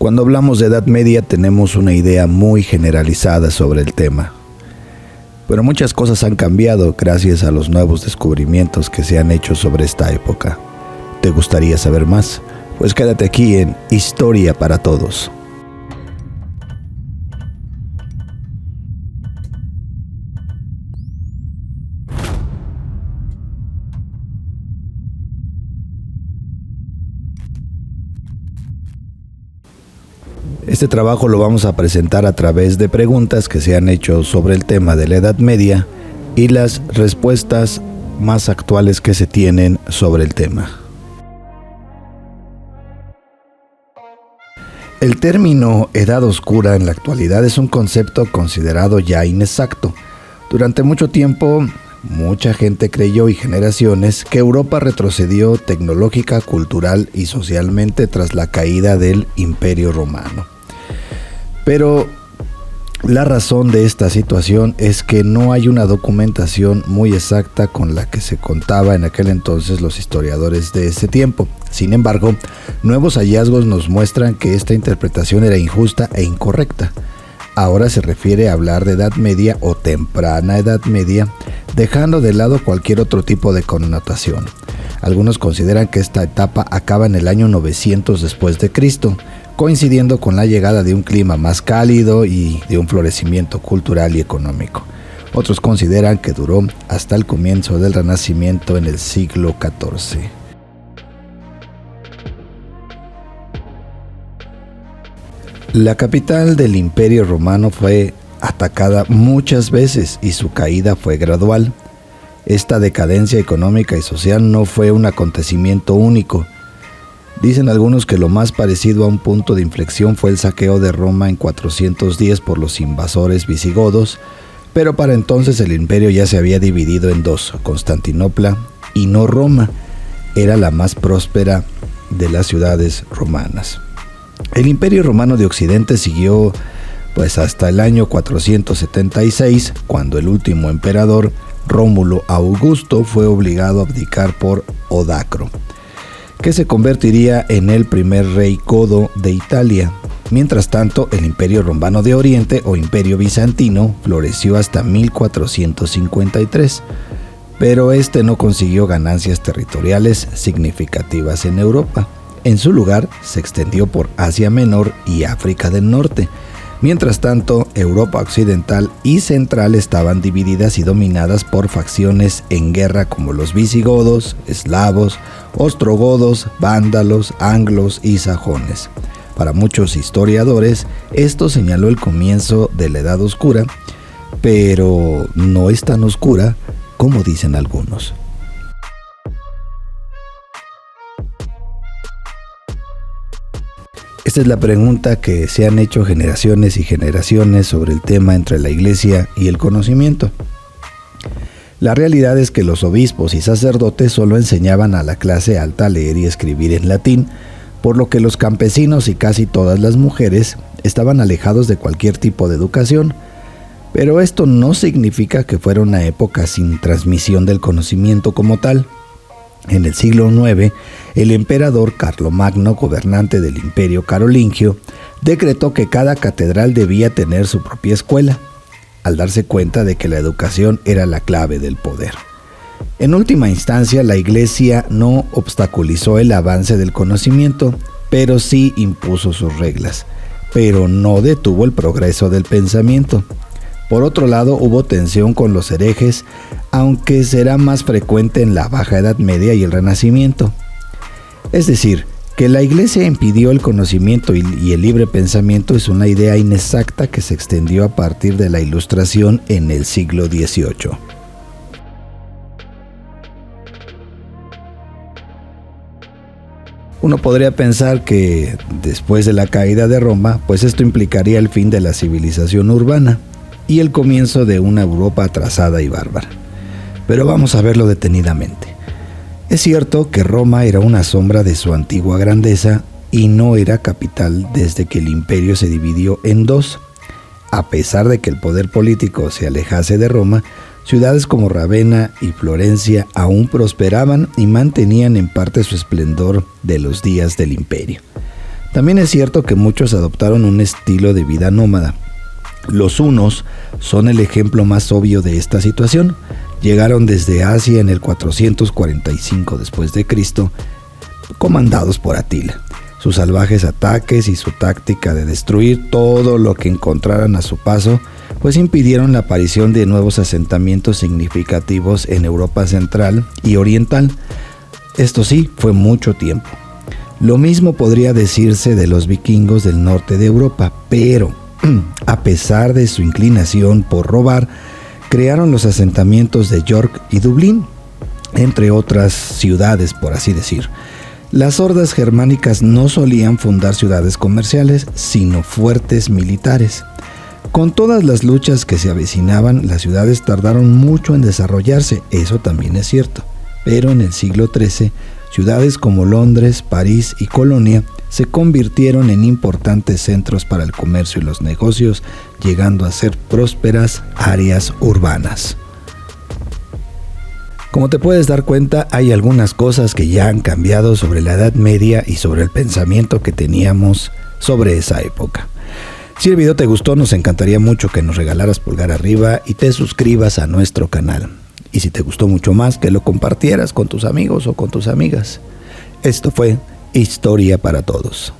Cuando hablamos de Edad Media tenemos una idea muy generalizada sobre el tema, pero muchas cosas han cambiado gracias a los nuevos descubrimientos que se han hecho sobre esta época. ¿Te gustaría saber más? Pues quédate aquí en Historia para Todos. Este trabajo lo vamos a presentar a través de preguntas que se han hecho sobre el tema de la Edad Media y las respuestas más actuales que se tienen sobre el tema. El término Edad Oscura en la actualidad es un concepto considerado ya inexacto. Durante mucho tiempo, mucha gente creyó y generaciones que Europa retrocedió tecnológica, cultural y socialmente tras la caída del Imperio Romano. Pero la razón de esta situación es que no hay una documentación muy exacta con la que se contaba en aquel entonces los historiadores de ese tiempo. Sin embargo, nuevos hallazgos nos muestran que esta interpretación era injusta e incorrecta. Ahora se refiere a hablar de Edad Media o temprana Edad Media, dejando de lado cualquier otro tipo de connotación. Algunos consideran que esta etapa acaba en el año 900 después de Cristo, coincidiendo con la llegada de un clima más cálido y de un florecimiento cultural y económico. Otros consideran que duró hasta el comienzo del Renacimiento en el siglo XIV. La capital del Imperio Romano fue atacada muchas veces y su caída fue gradual. Esta decadencia económica y social no fue un acontecimiento único. Dicen algunos que lo más parecido a un punto de inflexión fue el saqueo de Roma en 410 por los invasores visigodos, pero para entonces el imperio ya se había dividido en dos, Constantinopla y no Roma. Era la más próspera de las ciudades romanas. El Imperio Romano de Occidente siguió hasta el año 476, cuando el último emperador, Rómulo Augusto, fue obligado a abdicar por Odacro, que se convertiría en el primer rey godo de Italia. Mientras tanto, el Imperio Romano de Oriente o Imperio Bizantino floreció hasta 1453, pero este no consiguió ganancias territoriales significativas en Europa. En su lugar, se extendió por Asia Menor y África del Norte. Mientras tanto, Europa Occidental y Central estaban divididas y dominadas por facciones en guerra como los visigodos, eslavos, ostrogodos, vándalos, anglos y sajones. Para muchos historiadores, esto señaló el comienzo de la Edad Oscura, pero no es tan oscura como dicen algunos. Esta es la pregunta que se han hecho generaciones y generaciones sobre el tema entre la Iglesia y el conocimiento. La realidad es que los obispos y sacerdotes solo enseñaban a la clase alta a leer y escribir en latín, por lo que los campesinos y casi todas las mujeres estaban alejados de cualquier tipo de educación. Pero esto no significa que fuera una época sin transmisión del conocimiento como tal. En el siglo IX, el emperador Carlomagno, gobernante del Imperio Carolingio, decretó que cada catedral debía tener su propia escuela, al darse cuenta de que la educación era la clave del poder. En última instancia, la Iglesia no obstaculizó el avance del conocimiento, pero sí impuso sus reglas, pero no detuvo el progreso del pensamiento. Por otro lado, hubo tensión con los herejes, aunque será más frecuente en la Baja Edad Media y el Renacimiento. Es decir, que la Iglesia impidió el conocimiento y el libre pensamiento es una idea inexacta que se extendió a partir de la Ilustración en el siglo XVIII. Uno podría pensar que después de la caída de Roma, esto implicaría el fin de la civilización urbana y el comienzo de una Europa atrasada y bárbara. Pero vamos a verlo detenidamente. Es cierto que Roma era una sombra de su antigua grandeza y no era capital desde que el imperio se dividió en dos. A pesar de que el poder político se alejase de Roma, ciudades como Ravenna y Florencia aún prosperaban y mantenían en parte su esplendor de los días del imperio. También es cierto que muchos adoptaron un estilo de vida nómada. Los hunos son el ejemplo más obvio de esta situación. Llegaron desde Asia en el 445 después de Cristo, comandados por Atila. Sus salvajes ataques y su táctica de destruir todo lo que encontraran a su paso, pues impidieron la aparición de nuevos asentamientos significativos en Europa Central y Oriental. Esto sí, fue mucho tiempo. Lo mismo podría decirse de los vikingos del norte de Europa, pero a pesar de su inclinación por robar, crearon los asentamientos de York y Dublín, entre otras ciudades, por así decir. Las hordas germánicas no solían fundar ciudades comerciales, sino fuertes militares. Con todas las luchas que se avecinaban, las ciudades tardaron mucho en desarrollarse, eso también es cierto. Pero en el siglo XIII, ciudades como Londres, París y Colonia se convirtieron en importantes centros para el comercio y los negocios, llegando a ser prósperas áreas urbanas. Como te puedes dar cuenta, hay algunas cosas que ya han cambiado sobre la Edad Media y sobre el pensamiento que teníamos sobre esa época. Si el video te gustó, nos encantaría mucho que nos regalaras pulgar arriba y te suscribas a nuestro canal. Y si te gustó mucho más, que lo compartieras con tus amigos o con tus amigas. Esto fue Historia para Todos.